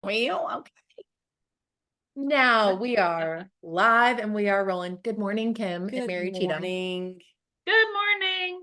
Well, okay. Now we are live and we are rolling. Good morning, Kim and Good Mary Cheatham. morning. Good morning.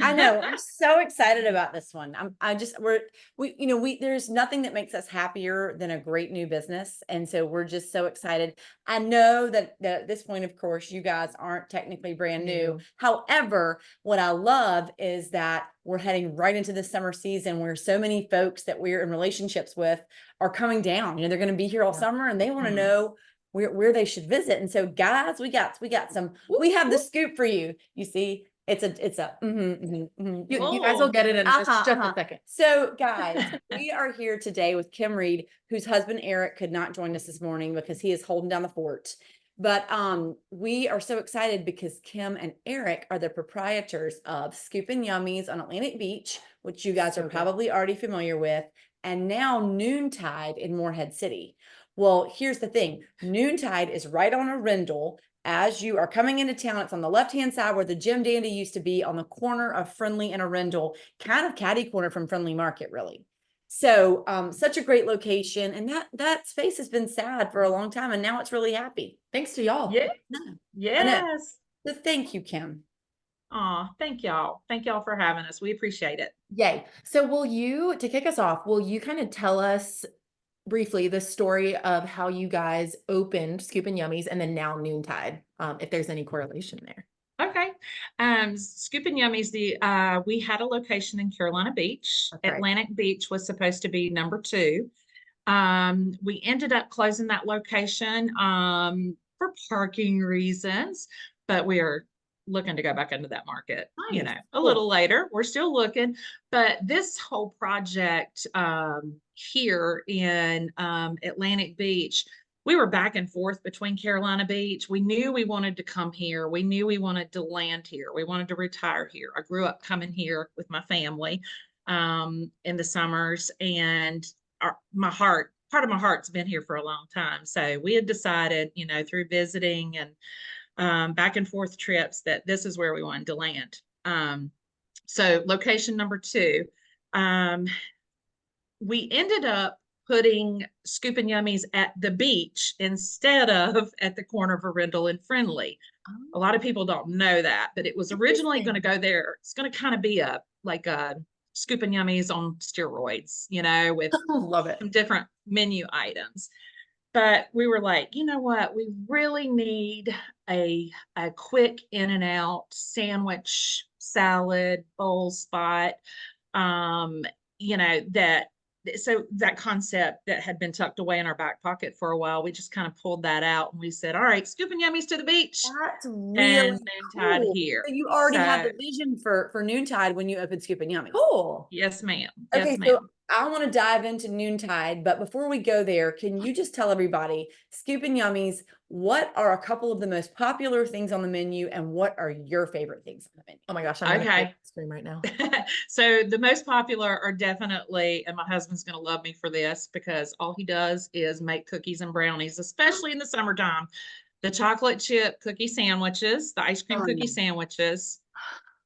I know. I'm so excited about this one. There's nothing that makes us happier than a great new business. And so we're just so excited. I know that at this point, of course, you guys aren't technically brand new. However, what I love is that we're heading right into the summer season where so many folks that we're in relationships with are coming down. They're going to be here all summer and they want to know where they should visit. And so guys, we have the scoop for you. You see, you guys will get it in just a second. So guys, we are here today with Kim Reid, whose husband Eric could not join us this morning because he is holding down the fort. But we are so excited because Kim and Eric are the proprietors of Scoopin Yummies on Atlantic Beach, which you guys are probably already familiar with, and now Noontide in Morehead City. Well, here's the thing. Noontide is right on Arundel. As you are coming into town, it's on the left-hand side where the Jim Dandy used to be, on the corner of Friendly and Arundel, kind of catty corner from Friendly Market, really. So such a great location. And that space has been sad for a long time. And now it's really happy. Thanks to y'all. Yeah. Yes. So thank you, Kim. Oh, thank y'all. Thank y'all for having us. We appreciate it. Yay. So to kick us off, will you kind of tell us briefly the story of how you guys opened Scoopin Yummies and then now Noontide, if there's any correlation there? Okay. Scoopin Yummies, we had a location in Carolina Beach. Okay. Atlantic Beach was supposed to be number 2. We ended up closing that location for parking reasons, but we are looking to go back into that market, Nice. A little later. We're still looking, but this whole project here in Atlantic Beach, we were back and forth between Carolina Beach. We knew we wanted to come here. We knew we wanted to land here. We wanted to retire here. I grew up coming here with my family in the summers, and part of my heart's been here for a long time. So we had decided, through visiting and back and forth trips, that this is where we wanted to land. So location number 2, we ended up putting Scoopin Yummies at the beach instead of at the corner of Arundel and Friendly. A lot of people don't know that, but it was originally going to go there. It's going to kind of be a Scoopin Yummies on steroids, with love it. some different menu items. But we were like, you know what? We really need a quick in and out sandwich, salad, bowl spot. So that concept that had been tucked away in our back pocket for a while, we just kind of pulled that out and we said, all right, Scoopin Yummies to the beach. That's really Noontide cool. here. So you already had the vision for Noontide when you opened Scoopin Yummies. Cool. Yes, ma'am. Okay, yes, ma'am. so I want to dive into Noontide, but before we go there, can you just tell everybody, Scoopin Yummies, what are a couple of the most popular things on the menu and what are your favorite things on the menu? Oh my gosh, I'm okay. Scream right now. So the most popular are definitely, and my husband's going to love me for this because all he does is make cookies and brownies, especially in the summertime. The chocolate chip cookie sandwiches, the ice cream cookie sandwiches.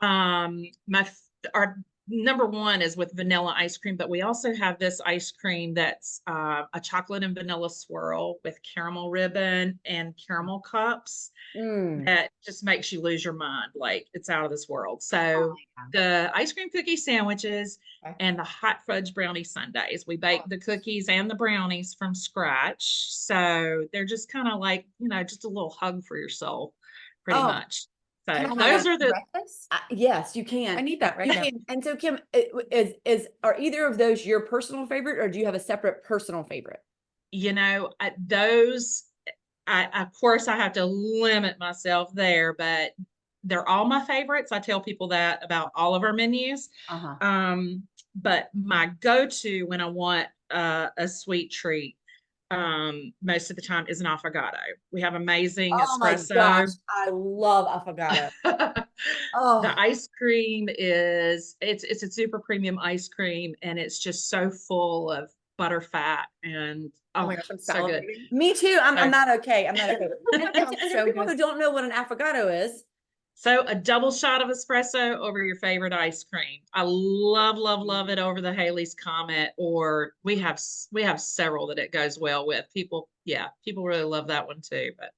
Our number 1 is with vanilla ice cream, but we also have this ice cream that's a chocolate and vanilla swirl with caramel ribbon and caramel cups that just makes you lose your mind. Like, it's out of this world. So the ice cream cookie sandwiches and the hot fudge brownie sundaes. We bake the cookies and the brownies from scratch. So they're just kind of like, just a little hug for your soul, pretty much. So those are the breakfast? Yes, you can. I need that right now. And so Kim, are either of those your personal favorite, or do you have a separate personal favorite? Those, of course I have to limit myself there, but they're all my favorites. I tell people that about all of our menus. But my go-to when I want a sweet treat most of the time is an affogato. We have amazing espresso. My gosh, I love affogato. The ice cream it's a super premium ice cream, and it's just so full of butter fat, and oh my gosh, I'm so good. Me too. I'm not okay. I'm not okay. And for people who don't know what an affogato is, So a double shot of espresso over your favorite ice cream. I love, love, love it over the Haley's Comet, or we have several that it goes well with. People, yeah, people really love that one too, but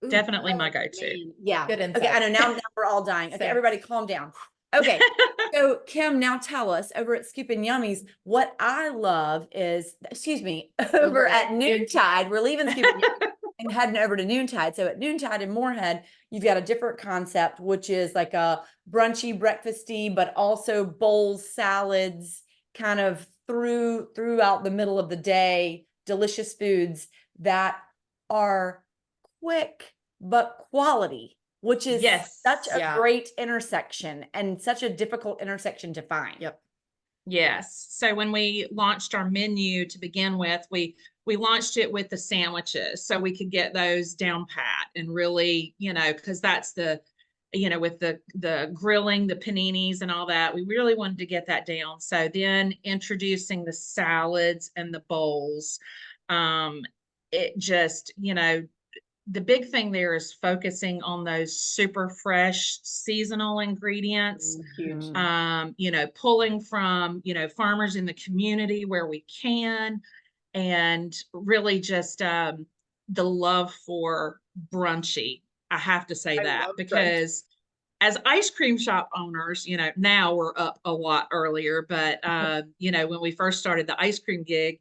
Ooh, definitely my oh, go-to. man. Yeah. Good Okay, I know insight. now we're all dying. Okay, Same. everybody calm down. Okay. So Kim, now tell us over at Scoopin Yummies, what I love is, excuse me, over at Noontide, we're leaving Scoopin Yummies and heading over to Noontide. So at Noontide in Moorhead, you've got a different concept, which is like a brunchy, breakfasty, but also bowls, salads, kind of throughout the middle of the day, delicious foods that are quick but quality, which is Yes. such a Yeah. great intersection and such a difficult intersection to find. Yep. Yes. So when we launched our menu to begin with, we launched it with the sandwiches so we could get those down pat and really, because that's with the grilling, the paninis and all that, we really wanted to get that down. So then introducing the salads and the bowls, it just, the big thing there is focusing on those super fresh seasonal ingredients. Huge. Pulling from, farmers in the community where we can, and really just the love for brunchy. I have to say that because as ice cream shop owners, now we're up a lot earlier, but when we first started the ice cream gig,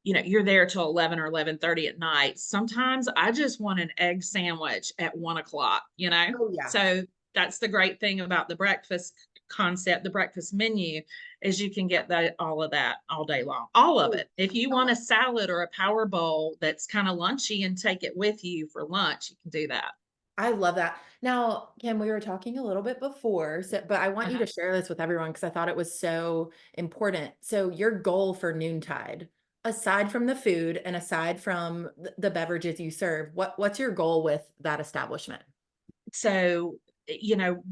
you're there till 11 or 11:30 at night. Sometimes I just want an egg sandwich at 1 o'clock, Oh, yeah. So that's the great thing about the breakfast concept, the breakfast menu, is you can get all of that all day long, all of it. If you want a salad or a power bowl that's kind of lunchy and take it with you for lunch, you can do that. I love that. Now, Kim, we were talking a little bit before, but I want you Uh-huh. to share this with everyone because I thought it was so important. So your goal for Noontide, aside from the food and aside from the beverages you serve, what's your goal with that establishment? So,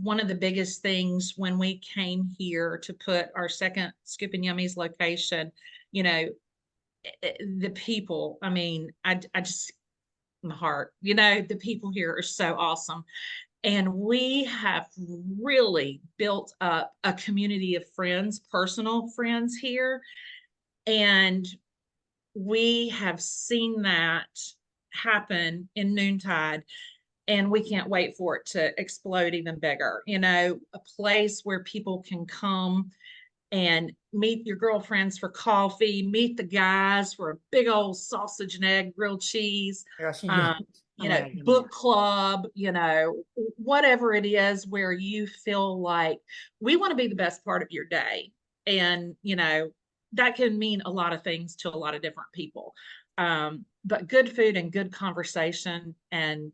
one of the biggest things when we came here to put our second Scoopin Yummies location, the people, I mean, I just, my heart, the people here are so awesome. And we have really built up a community of friends, personal friends here. And we have seen that happen in Noontide, and we can't wait for it to explode even bigger. A place where people can come and meet your girlfriends for coffee, meet the guys for a big old sausage and egg, grilled cheese, Gosh, um, Oh my God, book club, whatever it is where you feel like we want to be the best part of your day. And, that can mean a lot of things to a lot of different people. But good food and good conversation, and,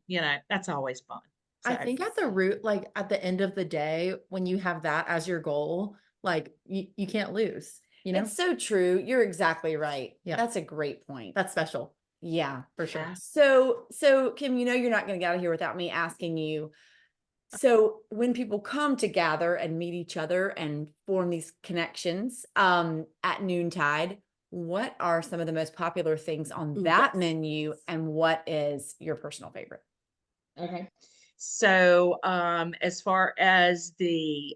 that's always fun. I So, think at the root, like at the end of the day, when you have that as your goal, like you can't lose, It's so true. You're exactly right. Yeah. That's a great point. That's special Yeah. for sure. So Kim, you're not going to get out of here without me asking you. So when people come to gather and meet each other and form these connections at Noontide, what are some of the most popular things on Ooh, that yes. menu, and what is your personal favorite? okay. So, as far as the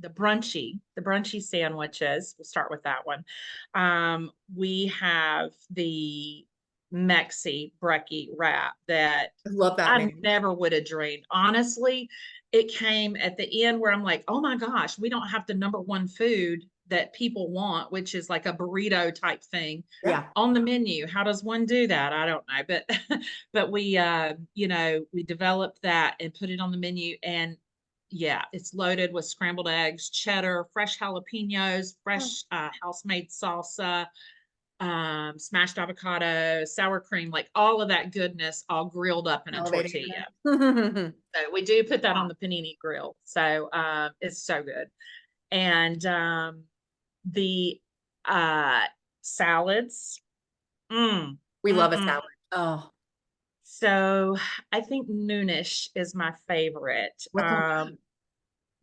brunchy sandwiches, we'll start with that one. We have the Mexi brekkie wrap that I love that I name. never would have dreamed. Honestly, it came at the end where I'm like, oh my gosh, we don't have the number one food that people want, which is like a burrito type thing Yeah. on the menu. How does one do that? I don't know, but but we developed that and put it on the menu, and yeah, it's loaded with scrambled eggs, cheddar, fresh jalapenos, fresh house-made salsa, smashed avocado, sour cream, like all of that goodness, all grilled up in a Elevating tortilla. Oh, So we do put that on the panini grill. So it's so good. And the salads. We love a Mm-mm. salad. So I think noonish is my favorite. What's on that?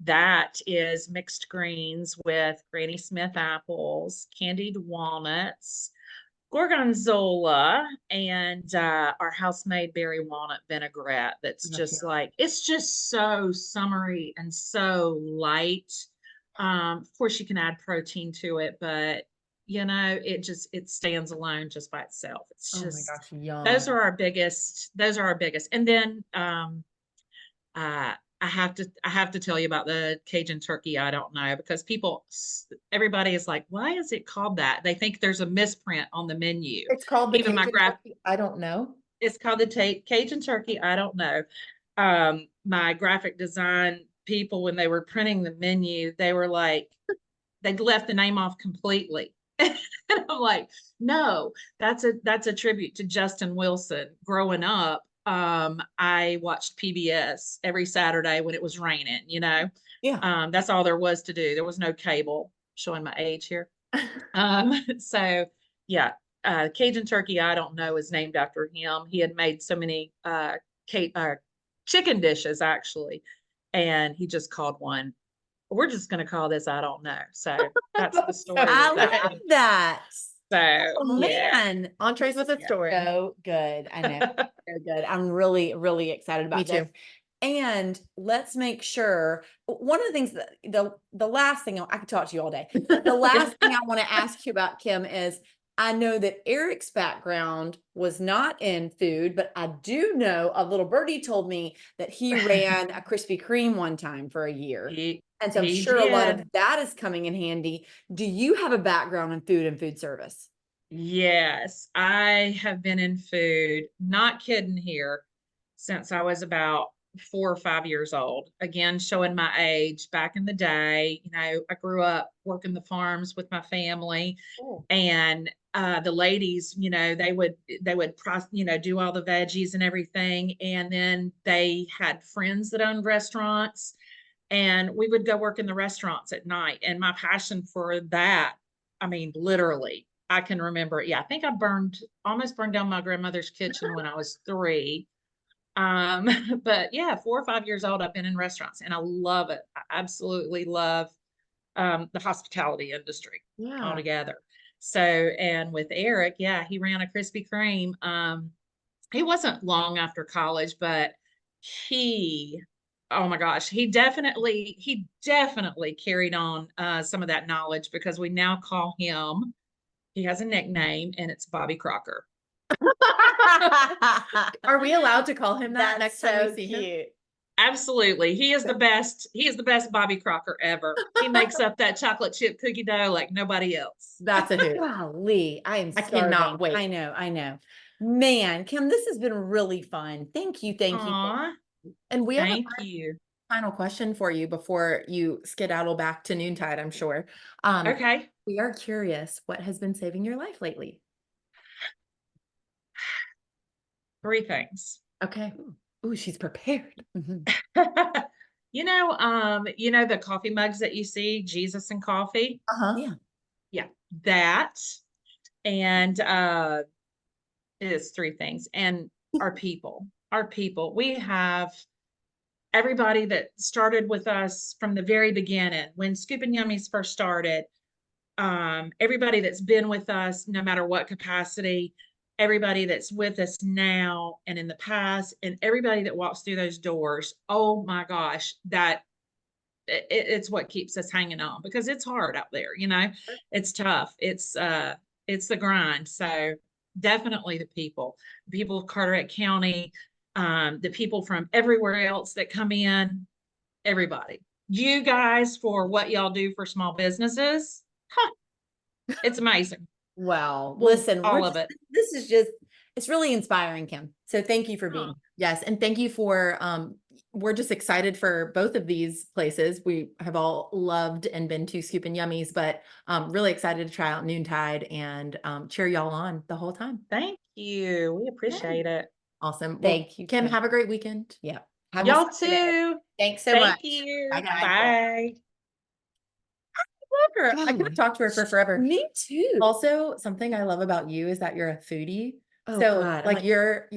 That is mixed greens with Granny Smith apples, candied walnuts, gorgonzola and our house-made berry walnut vinaigrette that's just like, it's just so summery and so light. Of course you can add protein to it, but it stands alone just by itself. It's Oh my just, gosh, yum. those are our biggest. And then I have to tell you about the Cajun turkey. I don't know, because everybody is like, why is it called that? They think there's a misprint on the menu. It's called the Even my Cajun turkey. I don't know. It's called the Cajun turkey. I don't know. My graphic design people, when they were printing the menu, they were like, they'd left the name off completely. And I'm like, no, that's a tribute to Justin Wilson. Growing up, I watched PBS every Saturday when it was raining, Yeah. That's all there was to do. There was no cable. Showing my age here. So yeah, Cajun turkey, I don't know, is named after him. He had made so many chicken dishes actually, and he just called one. We're just going to call this I don't know. So that's the story. I with love that. So Oh yeah. man, Entrees with a Yeah. story. so good. I know. So good. I'm really, really excited about Me this. too. And let's make sure one of the things that the last thing I could talk to you all day. The last thing I want to ask you about, Kim, is I know that Eric's background was not in food, but I do know a little birdie told me that he ran a Krispy Kreme one time for a year. And so I'm He sure a lot of did. that is coming in handy. Do you have a background in food and food service? Yes, I have been in food, not kidding here, since I was about 4 or 5 years old. Again, showing my age. Back in the day, I grew up working the farms with my family, Oh. and the ladies, they would do all the veggies and everything, and then they had friends that owned restaurants, and we would go work in the restaurants at night. And my passion for that, I mean, literally, I can remember it. Yeah, I think I almost burned down my grandmother's kitchen when I was 3. But yeah, 4 or 5 years old, I've been in restaurants and I love it. I absolutely love the hospitality industry Yeah. altogether. So, and with Eric, yeah, he ran a Krispy Kreme. He wasn't long after college, but he, oh my gosh, he definitely carried on some of that knowledge, because we now call him, he has a nickname, and it's Bobby Crocker. Are we allowed to call him that That's next time so we see him? cute. Absolutely. He is the best. He is the best Bobby Crocker ever. He makes up that chocolate chip cookie dough like nobody else. That's a hoot. Golly, I am I cannot starving. wait. I know. Man, Kim, this has been really fun. Thank you. Aw, And we have a thank you. final question for you before you skedaddle back to Noontide, I'm sure. Okay. We are curious, what has been saving your life lately? 3 things. Okay. Ooh, she's prepared. Mhm. The coffee mugs that you see, Jesus and coffee. Uh-huh. Yeah. Yeah, that. And it is 3 things. And our people. We have everybody that started with us from the very beginning, when Scoopin Yummies first started. Everybody that's been with us, no matter what capacity, everybody that's with us now and in the past, and everybody that walks through those doors. Oh my gosh, it's what keeps us hanging on, because it's hard out there. It's tough. It's the grind. So definitely the people of Carteret County, the people from everywhere else that come in, everybody, you guys, for what y'all do for small businesses. Huh. It's amazing. Wow. Well, Listen, all of it. This is just, it's really inspiring, Kim. So thank you for being. Yes. And thank you for, we're just excited for both of these places. We have all loved and been to Scoopin Yummies, but really excited to try out Noontide and cheer y'all on the whole time. Thank you. We appreciate it. Awesome. Well, Thank you, Kim. Kim. Have a great weekend. Yeah. Y'all too. Thanks so Thank much. you. Bye, guys. Bye. Love her. I could have talked to her for forever. Me too. Also, something I love about you is that you're a foodie. Oh, So God. like you're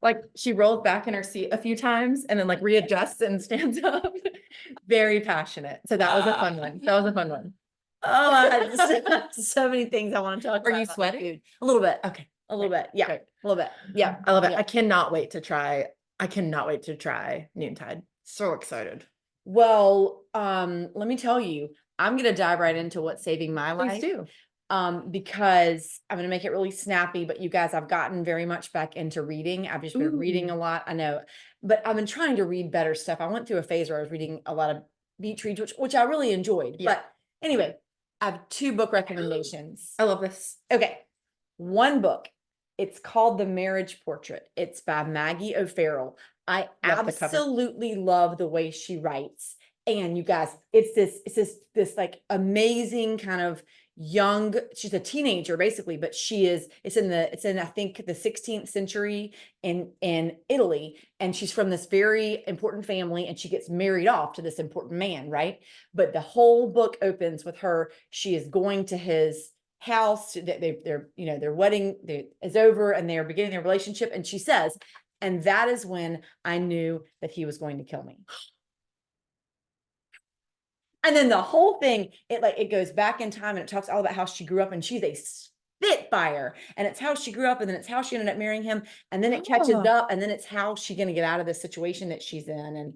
like she rolls back in her seat a few times and then like readjusts and stands up. Very passionate. So that was a fun one. Oh, I had so many things I want to talk Are about. you about sweating? food. A little bit. Okay. A little bit. Yeah. Great. A little bit. Yeah. I love it. Yeah. I cannot wait to try. I cannot wait to try Noontide. So excited. Well, let me tell you, I'm gonna dive right into what's saving my Please life. do. Because I'm gonna make it really snappy, but you guys, I've gotten very much back into reading. I've just been reading Ooh. a lot. I know, but I've been trying to read better stuff. I went through a phase where I was reading a lot of beach reads, which I really enjoyed. Yeah. But anyway, I have 2 book recommendations. I love this. Okay. One book. It's called The Marriage Portrait. It's by Maggie O'Farrell. I Love the cover. absolutely love the way she writes. And you guys, it's this like amazing kind of young, she's a teenager basically, but it's in I think the 16th century in Italy, and she's from this very important family, and she gets married off to this important man, right? But the whole book opens with her, she is going to his house, their wedding is over and they're beginning their relationship, and she says, and that is when I knew that he was going to kill me. And then the whole thing, it goes back in time and it talks all about how she grew up, and she's a spitfire, and it's how she grew up, and then it's how she ended up marrying him, and then it catches Oh. up, and then it's how she's gonna get out of the situation that she's in. And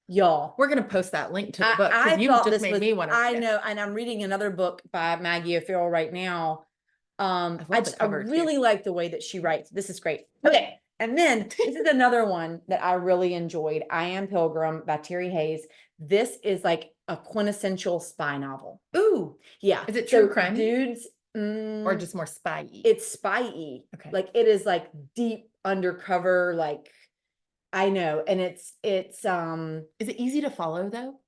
y'all, We're gonna post that link to the book I because you thought just this made was, me want to. I know, and I'm reading another book by Maggie O'Farrell right now. love I the cover, too. really like the way that she writes. This is great. Okay. And then this is another one that I really enjoyed. I Am Pilgrim by Terry Hayes. This is like a quintessential spy novel. Ooh, Yeah. is it true crime Dudes, or just more spy-y? it's spy-y. Okay. Like it is like deep undercover, like I know. And it's Is it easy to follow though,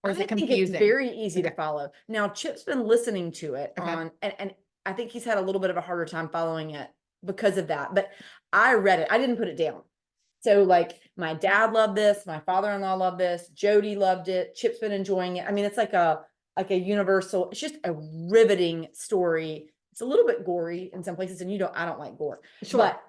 or is I it think confusing? it's very easy to Okay. follow. Now, Chip's been listening to it Okay. on, and I think he's had a little bit of a harder time following it because of that. But I read it. I didn't put it down. So like my dad loved this, my father-in-law loved this, Jody loved it, Chip's been enjoying it. I mean, it's like a universal, it's just a riveting story. It's a little bit gory in some places, and I don't like gore. Sure. But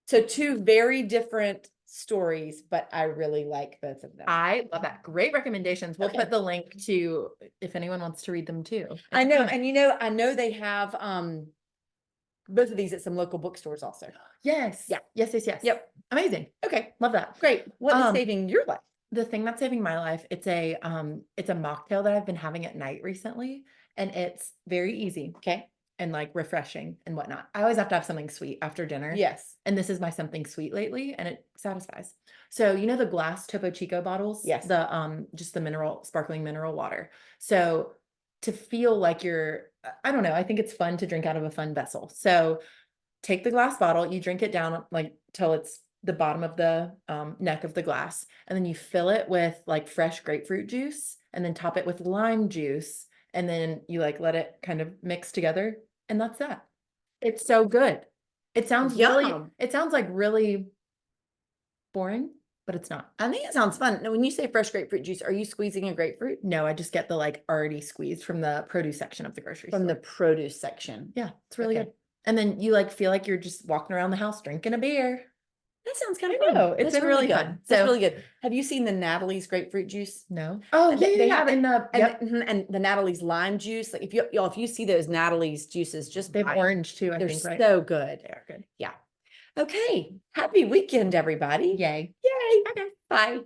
so 2 very different stories, but I really like both of them. I love that. Great recommendations. We'll Okay. put the link to if anyone wants to read them too. I know, Iconic. and I know they have both of these at some local bookstores also. Yes. Yeah. Yes. Yep. Amazing. Okay, Love that. great. What is Um, saving your life? The thing that's saving my life, it's a mocktail that I've been having at night recently, and it's very easy. Okay. And like refreshing and whatnot. I always have to have something sweet after dinner. Yes. And this is my something sweet lately, and it satisfies. So you know the glass Topo Chico bottles? Yes. The just the sparkling mineral water. So to feel like I don't know, I think it's fun to drink out of a fun vessel. So take the glass bottle, you drink it down like till it's the bottom of the neck of the glass, and then you fill it with like fresh grapefruit juice, and then top it with lime juice, and then you like let it kind of mix together, and that's that. It's so good. It sounds Yum. it sounds like really boring, but it's not. I think it sounds fun. Now, when you say fresh grapefruit juice, are you squeezing a grapefruit? No, I just get the like already squeezed from the produce section of the grocery From store. the produce section. Yeah, it's really Okay. good. And then you like feel like you're just walking around the house drinking a beer. That sounds kind of I fun. know, it's That's been really good. fun. That's So- really good. Have you seen the Natalie's grapefruit juice? No. Oh, And yeah, they yeah, have yeah. it In the And, and the Natalie's lime juice. Like if you see those Natalie's juices, just they have buy 'em. orange too, I They're think, right? so good. They are good. Yeah. Okay. Happy weekend, everybody. Yay. Yay. Okay. Bye.